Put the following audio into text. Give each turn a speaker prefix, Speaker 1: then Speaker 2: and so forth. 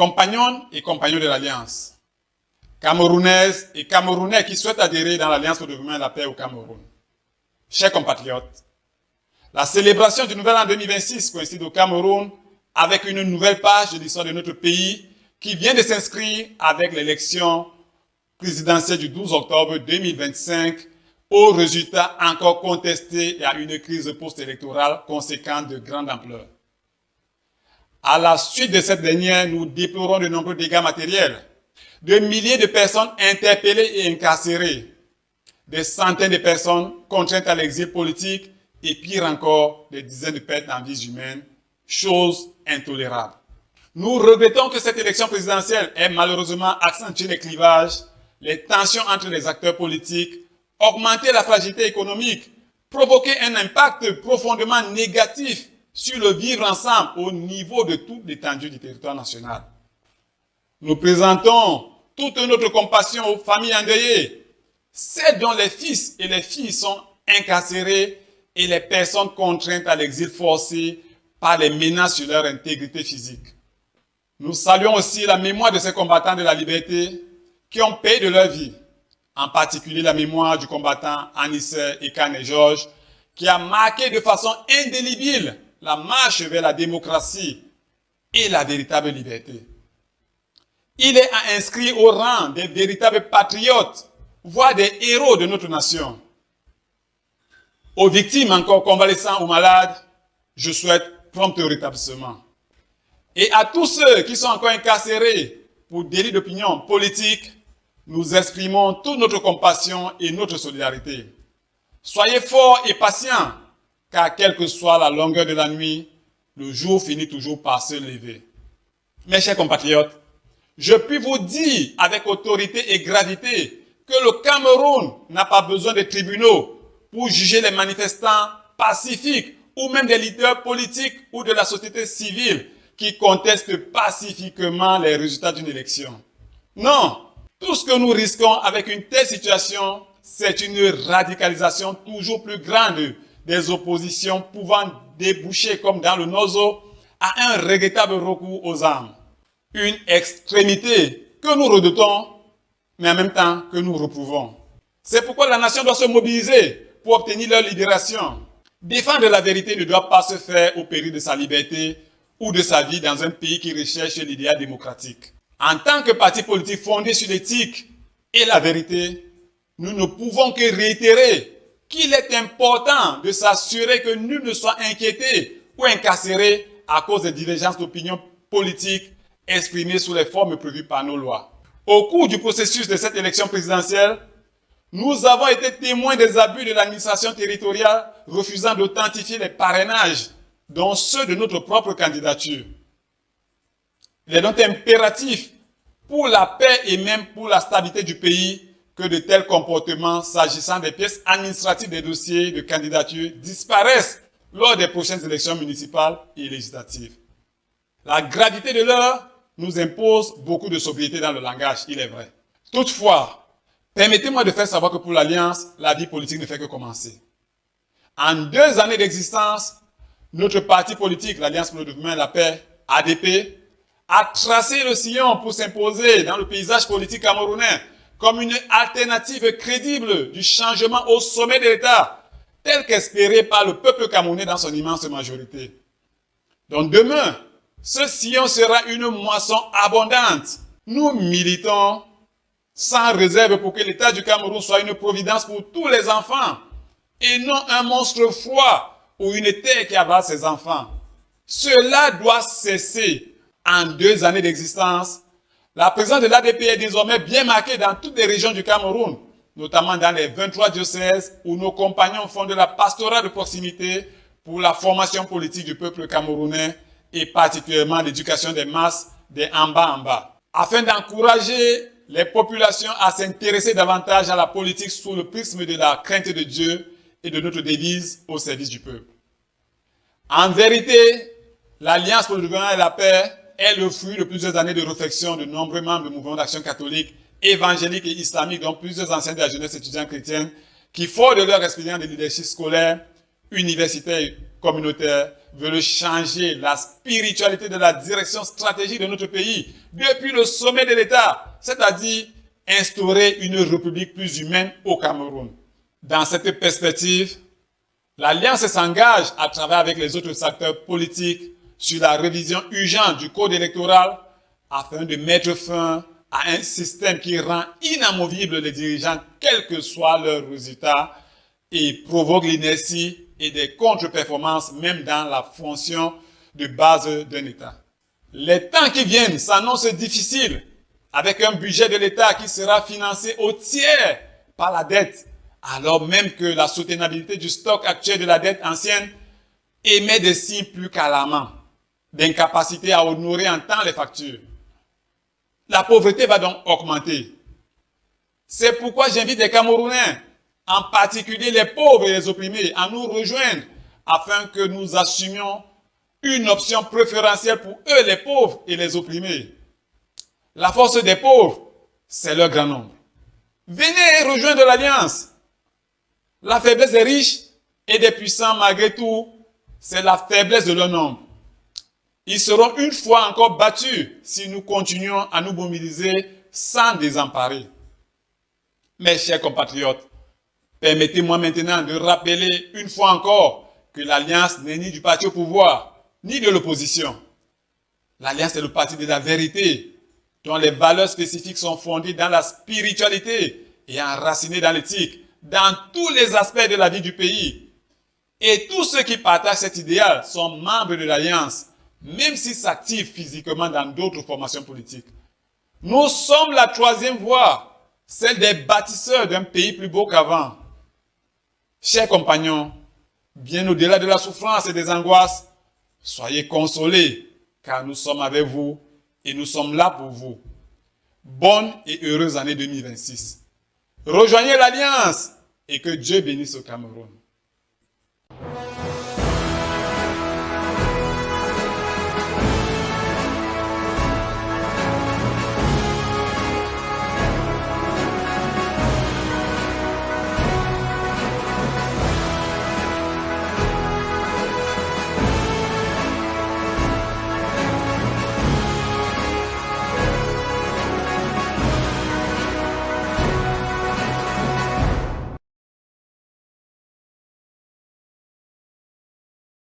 Speaker 1: Compagnons et compagnons de l'Alliance, Camerounaises et Camerounais qui souhaitent adhérer dans l'Alliance pour le développement et la paix au Cameroun. Chers compatriotes, la célébration du Nouvel An 2026 coïncide au Cameroun avec une nouvelle page de l'histoire de notre pays qui vient de s'inscrire avec l'élection présidentielle du 12 octobre 2025 aux résultats encore contestés et à une crise post-électorale conséquente de grande ampleur. À la suite de cette dernière, nous déplorons de nombreux dégâts matériels, de milliers de personnes interpellées et incarcérées, des centaines de personnes contraintes à l'exil politique et pire encore, des dizaines de pertes en vies humaines, chose intolérable. Nous regrettons que cette élection présidentielle ait malheureusement accentué les clivages, les tensions entre les acteurs politiques, augmenté la fragilité économique, provoqué un impact profondément négatif sur le vivre ensemble au niveau de toute l'étendue du territoire national. Nous présentons toute notre compassion aux familles endeuillées, celles dont les fils et les filles sont incarcérés et les personnes contraintes à l'exil forcé par les menaces sur leur intégrité physique. Nous saluons aussi la mémoire de ces combattants de la liberté qui ont payé de leur vie, en particulier la mémoire du combattant Anissé Ekane Georges, qui a marqué de façon indélébile la marche vers la démocratie et la véritable liberté. Il est à inscrire au rang des véritables patriotes, voire des héros de notre nation. Aux victimes encore convalescents ou malades, je souhaite prompt rétablissement. Et à tous ceux qui sont encore incarcérés pour délit d'opinion politique, nous exprimons toute notre compassion et notre solidarité. Soyez forts et patients, car quelle que soit la longueur de la nuit, le jour finit toujours par se lever. Mes chers compatriotes, je puis vous dire avec autorité et gravité que le Cameroun n'a pas besoin de tribunaux pour juger les manifestants pacifiques ou même des leaders politiques ou de la société civile qui contestent pacifiquement les résultats d'une élection. Non, tout ce que nous risquons avec une telle situation, c'est une radicalisation toujours plus grande des oppositions pouvant déboucher, comme dans le Nozo, à un regrettable recours aux armes. Une extrémité que nous redoutons, mais en même temps que nous reprouvons. C'est pourquoi la nation doit se mobiliser pour obtenir leur libération. Défendre la vérité ne doit pas se faire au péril de sa liberté ou de sa vie dans un pays qui recherche l'idéal démocratique. En tant que parti politique fondé sur l'éthique et la vérité, nous ne pouvons que réitérer qu'il est important de s'assurer que nul ne soit inquiété ou incarcéré à cause des divergences d'opinion politique exprimées sous les formes prévues par nos lois. Au cours du processus de cette élection présidentielle, nous avons été témoins des abus de l'administration territoriale refusant d'authentifier les parrainages, dont ceux de notre propre candidature. Il est donc impératif pour la paix et même pour la stabilité du pays que de tels comportements s'agissant des pièces administratives des dossiers de candidature disparaissent lors des prochaines élections municipales et législatives. La gravité de l'heure nous impose beaucoup de sobriété dans le langage, il est vrai. Toutefois, permettez-moi de faire savoir que pour l'Alliance, la vie politique ne fait que commencer. En 2 années d'existence, notre parti politique, l'Alliance pour le développement et la paix, ADP, a tracé le sillon pour s'imposer dans le paysage politique camerounais comme une alternative crédible du changement au sommet de l'État, tel qu'espéré par le peuple camerounais dans son immense majorité. Donc demain, ce sillon sera une moisson abondante. Nous militons sans réserve pour que l'État du Cameroun soit une providence pour tous les enfants et non un monstre froid ou une terre qui avale ses enfants. Cela doit cesser. En 2 années d'existence, la présence de l'ADP est désormais bien marquée dans toutes les régions du Cameroun, notamment dans les 23 diocèses où nos compagnons font de la pastorale de proximité pour la formation politique du peuple camerounais et particulièrement l'éducation des masses des en bas, afin d'encourager les populations à s'intéresser davantage à la politique sous le prisme de la crainte de Dieu et de notre devise au service du peuple. En vérité, l'Alliance pour le développement et la paix est le fruit de plusieurs années de réflexion de nombreux membres du mouvement d'action catholique, évangélique et islamique, dont plusieurs anciens de la jeunesse étudiante chrétienne, qui, forts de leur expérience de leadership scolaire, universitaire et communautaire, veulent changer la spiritualité de la direction stratégique de notre pays depuis le sommet de l'État, c'est-à-dire instaurer une république plus humaine au Cameroun. Dans cette perspective, l'Alliance s'engage à travailler avec les autres acteurs politiques sur la révision urgente du code électoral afin de mettre fin à un système qui rend inamovibles les dirigeants, quel que soit leur résultat, et provoque l'inertie et des contre-performances même dans la fonction de base d'un État. Les temps qui viennent s'annoncent difficiles avec un budget de l'État qui sera financé au tiers par la dette, alors même que la soutenabilité du stock actuel de la dette ancienne émet des signes plus qu'alarmants d'incapacité à honorer en temps les factures. La pauvreté va donc augmenter. C'est pourquoi j'invite les Camerounais, en particulier les pauvres et les opprimés, à nous rejoindre afin que nous assumions une option préférentielle pour eux, les pauvres et les opprimés. La force des pauvres, c'est leur grand nombre. Venez rejoindre l'Alliance. La faiblesse des riches et des puissants, malgré tout, c'est la faiblesse de leur nombre. Ils seront une fois encore battus si nous continuons à nous mobiliser sans désemparer. Mes chers compatriotes, permettez-moi maintenant de rappeler une fois encore que l'Alliance n'est ni du parti au pouvoir, ni de l'opposition. L'Alliance est le parti de la vérité, dont les valeurs spécifiques sont fondées dans la spiritualité et enracinées dans l'éthique, dans tous les aspects de la vie du pays. Et tous ceux qui partagent cet idéal sont membres de l'Alliance, même s'ils s'activent physiquement dans d'autres formations politiques. Nous sommes la troisième voie, celle des bâtisseurs d'un pays plus beau qu'avant. Chers compagnons, bien au-delà de la souffrance et des angoisses, soyez consolés, car nous sommes avec vous et nous sommes là pour vous. Bonne et heureuse année 2026. Rejoignez l'Alliance et que Dieu bénisse au Cameroun.